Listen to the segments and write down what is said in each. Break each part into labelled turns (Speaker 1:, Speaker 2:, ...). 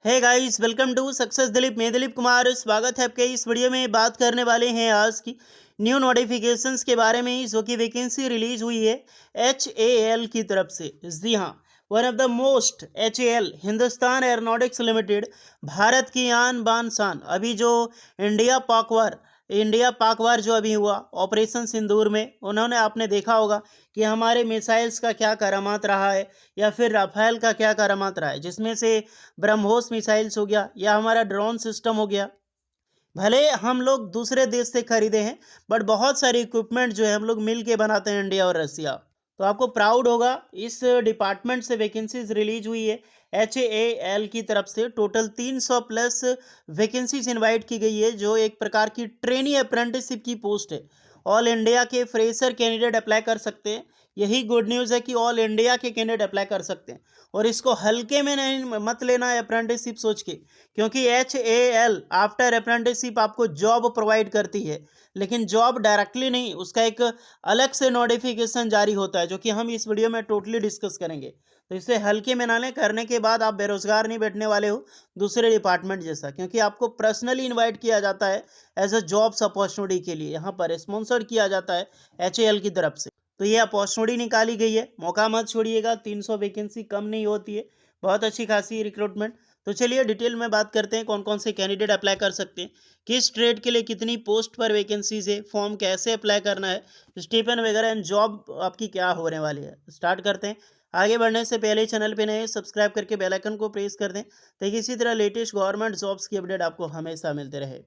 Speaker 1: Hey guys, welcome to success Dilip. मैं दिलीप कुमार, स्वागत है आपके इस वीडियो में। बात करने वाले हैं आज की न्यू नोटिफिकेशंस के बारे में, जो कि वैकेंसी रिलीज हुई है HAL की तरफ से। जी हाँ, one of the most HAL Hindustan aeronautics limited, Bharat की आन बान शान। अभी जो इंडिया पाक वार जो अभी हुआ ऑपरेशन सिंदूर में, उन्होंने आपने देखा होगा कि हमारे मिसाइल्स का क्या करामात रहा है, या फिर राफेल का क्या करामात रहा है, जिसमें से ब्रह्मोस मिसाइल्स हो गया या हमारा ड्रोन सिस्टम हो गया। भले हम लोग दूसरे देश से खरीदे हैं, बट बहुत सारे इक्विपमेंट जो है हम लोग मिल के बनाते हैं, इंडिया और रसिया। तो आपको प्राउड होगा, इस डिपार्टमेंट से वैकेंसीज रिलीज हुई है HAL की तरफ से। टोटल 300 प्लस वैकेंसीज इनवाइट की गई है, जो एक प्रकार की ट्रेनी अप्रेंटिसशिप की पोस्ट है। ऑल इंडिया के फ्रेशर कैंडिडेट अप्लाई कर सकते हैं। यही गुड न्यूज़ है कि ऑल इंडिया के कैंडिडेट अप्लाई कर सकते हैं, और इसको हल्के में नहीं मत लेना है अप्रेंटिसशिप सोच के, क्योंकि HAL आफ्टर अप्रेंटिसशिप आपको जॉब प्रोवाइड करती है, लेकिन जॉब डायरेक्टली नहीं, उसका एक अलग से नोटिफिकेशन जारी होता है, जो कि हम इस वीडियो में टोटली डिस्कस करेंगे। तो इसे हल्के में ना लें, करने के बाद आप बेरोजगार नहीं बैठने वाले हो दूसरे डिपार्टमेंट जैसा, क्योंकि आपको पर्सनली इन्वाइट किया जाता है एज अ जॉब्स अपॉर्चुनिटी के लिए। यहाँ पर स्पॉन्सर किया जाता है HAL की तरफ से। तो ये अपॉर्चुनिटी निकाली गई है, मौका मत छोड़िएगा। 300 वैकेंसी कम नहीं होती है, बहुत अच्छी खासी रिक्रूटमेंट। तो चलिए डिटेल में बात करते हैं कौन कौन से कैंडिडेट अप्लाई कर सकते हैं, किस ट्रेड के लिए कितनी पोस्ट पर वैकेंसीज है, फॉर्म कैसे अप्लाई करना है, स्टीपन वगैरह एंड जॉब आपकी क्या होने वाली है। स्टार्ट करते हैं। आगे बढ़ने से पहले चैनल पे नए सब्सक्राइब करके बेल आइकन को प्रेस कर दें, ताकि इसी तरह लेटेस्ट गवर्नमेंट जॉब्स की अपडेट आपको हमेशा मिलते रहे।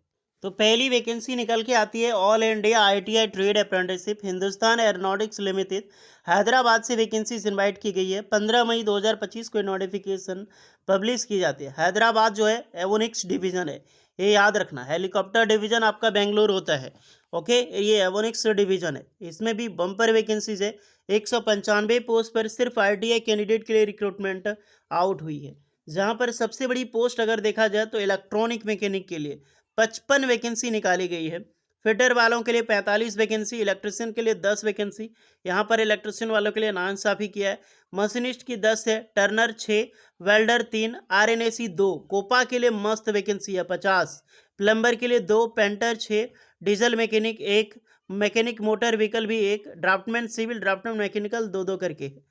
Speaker 1: तो पहली वैकेंसी निकल के आती है all India ITI trade apprenticeship, Hindustan aeronautics limited, Hyderabad से वैकेंसीज इनवाइट की गई है। 15 मई 2025 को नोटिफिकेशन पब्लिश की जाती है। हैदराबाद जो है एवोनिक्स डिवीजन है, ये याद रखना। हेलीकॉप्टर डिवीजन आपका बेंगलुरु होता है, ओके। ये एवोनिक्स डिवीजन है, इसमें भी बम्पर वैकेंसीज है। 195 पोस्ट पर सिर्फ ITI कैंडिडेट के लिए रिक्रूटमेंट आउट हुई है। जहां पर सबसे बड़ी पोस्ट अगर देखा जाए तो इलेक्ट्रॉनिक मैकेनिक के लिए 55 वैकेंसी निकाली गई है। फिटर वालों के लिए 45 वैकेंसी, इलेक्ट्रिशियन के लिए 10 वैकेंसी। यहाँ पर इलेक्ट्रिशियन वालों के लिए नाइंसाफ़ी किया है। मशीनिस्ट की 10 है, टर्नर 6, वेल्डर 3, RNAC 2, कोपा के लिए मस्त वैकेंसी है 50, प्लम्बर के लिए 2, painter 6, diesel mechanic 1, mechanic motor vehicle भी 1, ड्राफ्टमैन सिविल ड्राफ्टमैन मैकेनिकल 2-2 करके है।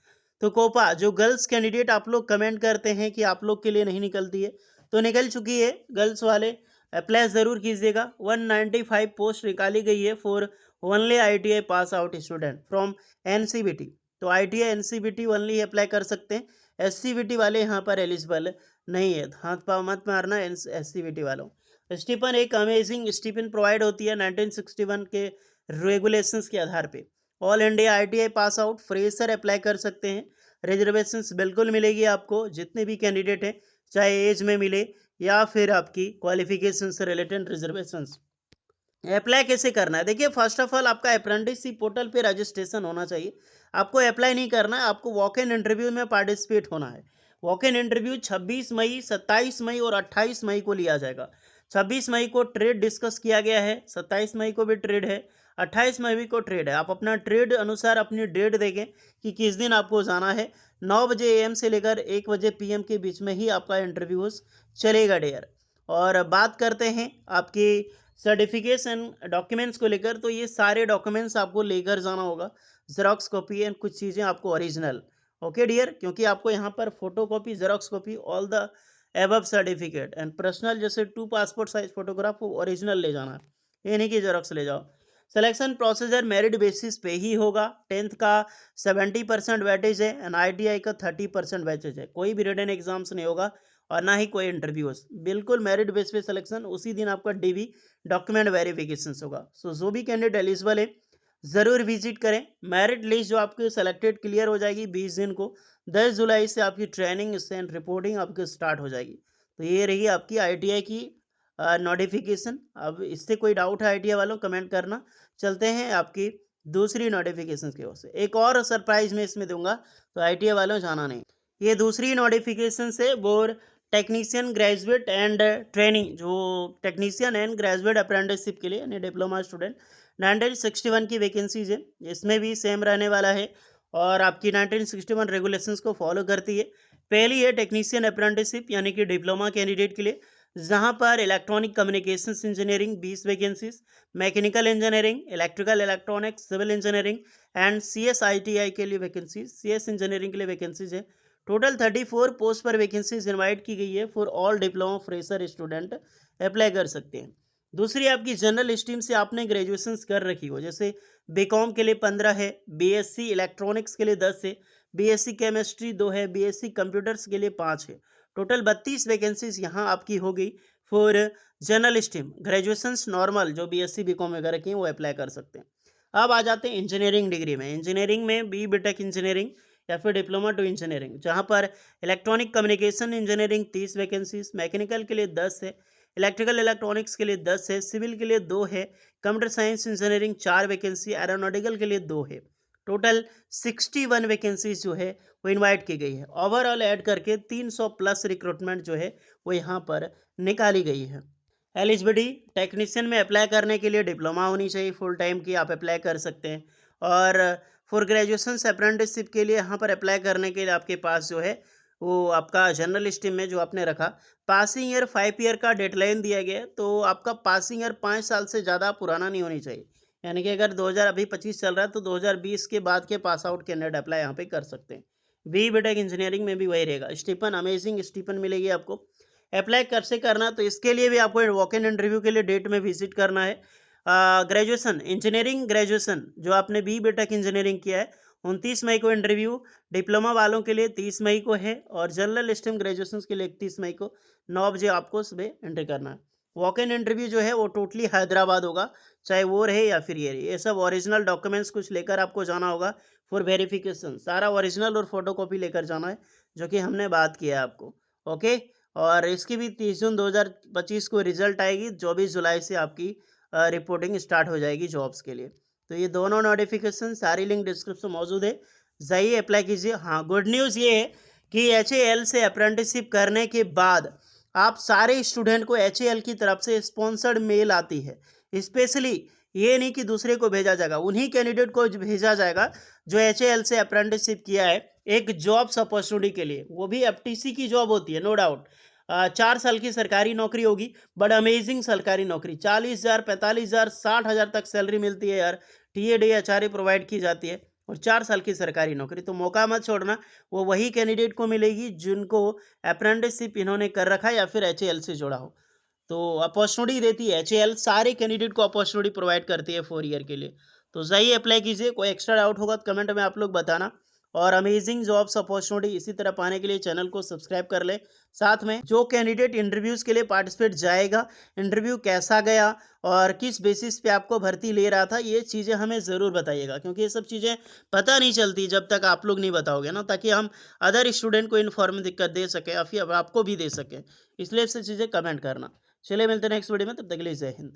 Speaker 1: तो कोपा जो गर्ल्स कैंडिडेट आप लोग कमेंट करते हैं कि आप लोग के लिए नहीं निकलती है, तो निकल चुकी है। गर्ल्स वाले अप्लाई ज़रूर कीजिएगा। 195 पोस्ट निकाली गई है for only ITI pass out student from NCVT। तो ITI NCVT ओनली अप्लाई कर सकते हैं, SCVT वाले यहाँ पर एलिजिबल नहीं है। हाथ पाँव मत मारना SCVT वालों। स्टीपन एक अमेजिंग स्टीपन प्रोवाइड होती है 1961 के रेगुलेशंस के आधार पे। All India ITI pass out fresher apply कर सकते हैं। रिजर्वेशंस बिल्कुल मिलेगी आपको, जितने भी कैंडिडेट हैं, चाहे एज में मिले या फिर आपकी क्वालिफिकेशन से रिलेटेड रिजर्वेशंस। अप्लाई कैसे करना है, देखिए फर्स्ट ऑफ ऑल आपका अप्रेंटिसशिप पोर्टल पे रजिस्ट्रेशन होना चाहिए। आपको अप्लाई नहीं करना है, आपको वॉक इन इंटरव्यू में पार्टिसिपेट होना है। वॉक इन इंटरव्यू 26 मई, 27 मई और 28 मई को लिया जाएगा। 26 मई को ट्रेड डिस्कस किया गया है, 27 मई को भी ट्रेड है, 28 मई को ट्रेड है। आप अपना ट्रेड अनुसार अपनी डेट देखें कि किस दिन आपको जाना है। 9 बजे AM से लेकर 1 बजे PM के बीच में ही आपका इंटरव्यूज चलेगा डेयर। और बात करते हैं आपकी सर्टिफिकेशन डॉक्यूमेंट्स को लेकर, तो ये सारे डॉक्यूमेंट्स आपको लेकर जाना होगा। जेरोक्स कॉपी एंड कुछ चीज़ें आपको ओरिजिनल, ओके डियर, क्योंकि आपको यहाँ पर photo copy, xerox copy, all the above certificate and personal, जैसे 2 पासपोर्ट साइज फोटोग्राफ को ओरिजिनल ले जाना है, ये नहीं कि जेरोक्स ले जाओ। सिलेक्शन प्रोसीजर मेरिट बेसिस पे ही होगा। 10th का 70% वेटेज है एंड ITI का 30% वेटेज है। कोई भी रिटन एग्जाम्स नहीं होगा और ना ही कोई इंटरव्यूज, बिल्कुल मेरिट बेस पे सिलेक्शन। उसी दिन आपका DV डॉक्यूमेंट वेरिफिकेशन होगा। सो जो भी कैंडिडेट एलिजिबल है ज़रूर विजिट करें। मेरिट लिस्ट जो आपकी सेलेक्टेड क्लियर हो जाएगी 20 दिन को। 10 जुलाई से आपकी ट्रेनिंग एंड रिपोर्टिंग आपकी स्टार्ट हो जाएगी। तो ये रही आपकी ITI की नोटिफिकेशन। अब इससे कोई डाउट है ITI वालों, कमेंट करना। चलते हैं आपकी दूसरी नोटिफिकेशन की ओर से। एक और सरप्राइज मैं इसमें दूंगा, तो ITI वालों जाना नहीं। ये दूसरी नोटिफिकेशन से bore technician graduate and training, जो टेक्नीशियन एंड ग्रेजुएट अप्रेंटिसशिप के लिए यानी डिप्लोमा स्टूडेंट, 1961 की वैकेंसीज है। इसमें भी सेम रहने वाला है और आपकी 1961 रेगुलेशंस को फॉलो करती है। पहली है टेक्नीशियन अप्रेंटिसशिप यानी कि डिप्लोमा कैंडिडेट के लिए, जहां पर electronic communications engineering 20 vacancies, mechanical engineering, electrical electronics, civil engineering and CSITI के लिए वैकेंसीज, CS इंजीनियरिंग के लिए वैकेंसीज है। टोटल 34 पोस्ट पर वैकेंसीज इनवाइट की गई है for all diploma fresher student apply कर सकते हैं। दूसरी आपकी जनरल स्ट्रीम से आपने ग्रेजुएशन कर रखी हो, जैसे बीकॉम के लिए 15 है, BSc इलेक्ट्रॉनिक्स के लिए 10 है, BSc केमिस्ट्री 2 है, BSc कंप्यूटर्स के लिए 5 है। टोटल 32 वैकेंसीज यहाँ आपकी हो गई for general stream. Graduations normal जो BSc बीकॉम वगैरह की हैं वो अप्लाई कर सकते हैं। अब आ जाते हैं इंजीनियरिंग डिग्री में। इंजीनियरिंग में BTech इंजीनियरिंग या फिर डिप्लोमा टू इंजीनियरिंग, जहाँ पर electronic communication engineering 30 vacancies, mechanical के लिए 10 है, इलेक्ट्रिकल इलेक्ट्रॉनिक्स के लिए 10 है, सिविल के लिए 2 है, computer science engineering 4 vacancy, aeronautical के लिए 2 है। टोटल 61 वैकेंसीज जो है वो इनवाइट की गई है। ओवरऑल ऐड करके 300 प्लस रिक्रूटमेंट जो है वो यहाँ पर निकाली गई है। एलिजिबिलिटी टेक्नीशियन में अप्लाई करने के लिए डिप्लोमा होनी चाहिए फुल टाइम की, आप अप्लाई कर सकते हैं। और फॉर ग्रेजुएशन अप्रेंटिसशिप के लिए यहाँ पर अप्लाई करने के लिए आपके पास जो है वो आपका जनरल स्ट्रीम में जो आपने रखा, पासिंग ईयर 5 ईयर का डेडलाइन दिया गया है। तो आपका पासिंग ईयर 5 साल से ज़्यादा पुराना नहीं होनी चाहिए। यानी कि अगर 2025 चल रहा है तो 2020 के बाद के पास आउट कैंडिडेट अप्लाई यहाँ पे कर सकते हैं। BTech इंजीनियरिंग में भी वही रहेगा। स्टीपन अमेजिंग स्टीपन मिलेगी आपको। अप्लाई कब से करना, तो इसके लिए भी आपको वॉक इन इंटरव्यू के लिए डेट में विजिट करना है। ग्रेजुएशन इंजीनियरिंग ग्रेजुएशन जो आपने BTech इंजीनियरिंग किया है 29 मई को इंटरव्यू, डिप्लोमा वालों के लिए 30 मई को है और जनरल स्ट्रीम ग्रेजुएशन के लिए 31 मई को 9 बजे आपको सुबह एंट्री करना है। वॉक इन इंटरव्यू जो है वो टोटली हैदराबाद होगा, चाहे वो रहे या फिर ये रहे। ये सब ओरिजिनल डॉक्यूमेंट्स कुछ लेकर आपको जाना होगा फॉर वेरिफिकेशन। सारा ओरिजिनल और फोटोकॉपी लेकर जाना है, जो कि हमने बात किया है आपको। ओके, और इसकी भी 30 जून 2025 को रिजल्ट आएगी। 24 जुलाई से आपकी रिपोर्टिंग स्टार्ट हो जाएगी जॉब्स के लिए। तो ये दोनों नोटिफिकेशन सारी लिंक डिस्क्रिप्शन में मौजूद है, जाइए अप्लाई कीजिए। हाँ, गुड न्यूज़ ये है कि HAL से अप्रेंटिसशिप करने के बाद आप सारे स्टूडेंट को HAL की तरफ से स्पॉन्सर्ड मेल आती है। स्पेशली ये नहीं कि दूसरे को भेजा जाएगा, उन्हीं कैंडिडेट को भेजा जाएगा जो HAL से अप्रेंटिसशिप किया है एक जॉब्स अपॉर्चुनिटी के लिए। वो भी FTC की जॉब होती है, नो डाउट। 4 साल की सरकारी नौकरी होगी, बट अमेजिंग सरकारी नौकरी। 40,000, 45,000, 60,000 तक सैलरी मिलती है यार। TAD HRA प्रोवाइड की जाती है और 4 साल की सरकारी नौकरी। तो मौका मत छोड़ना, वो वही कैंडिडेट को मिलेगी जिनको अप्रेंटिसशिप इन्होंने कर रखा है या फिर HAL से जुड़ा हो। तो अपॉर्चुनिटी देती है HAL, सारे कैंडिडेट को अपॉर्चुनिटी प्रोवाइड करती है 4 ईयर के लिए। तो जाइए अप्लाई कीजिए। कोई एक्स्ट्रा डाउट होगा तो कमेंट में आप लोग बताना। और अमेजिंग जॉब्स अपॉर्चुनिटी इसी तरह पाने के लिए चैनल को सब्सक्राइब कर ले। साथ में जो कैंडिडेट इंटरव्यूज़ के लिए पार्टिसिपेट जाएगा, इंटरव्यू कैसा गया और किस बेसिस पे आपको भर्ती ले रहा था, ये चीज़ें हमें ज़रूर बताइएगा, क्योंकि ये सब चीज़ें पता नहीं चलती जब तक आप लोग नहीं बताओगे ना, ताकि हम अदर स्टूडेंट को इन्फॉर्म दिक्कत दे सकें या फिर आपको भी दे सकें। इसलिए सब चीज़ें कमेंट करना। चलिए मिलते हैं नेक्स्ट वीडियो में, तब तक के लिए जय हिंद।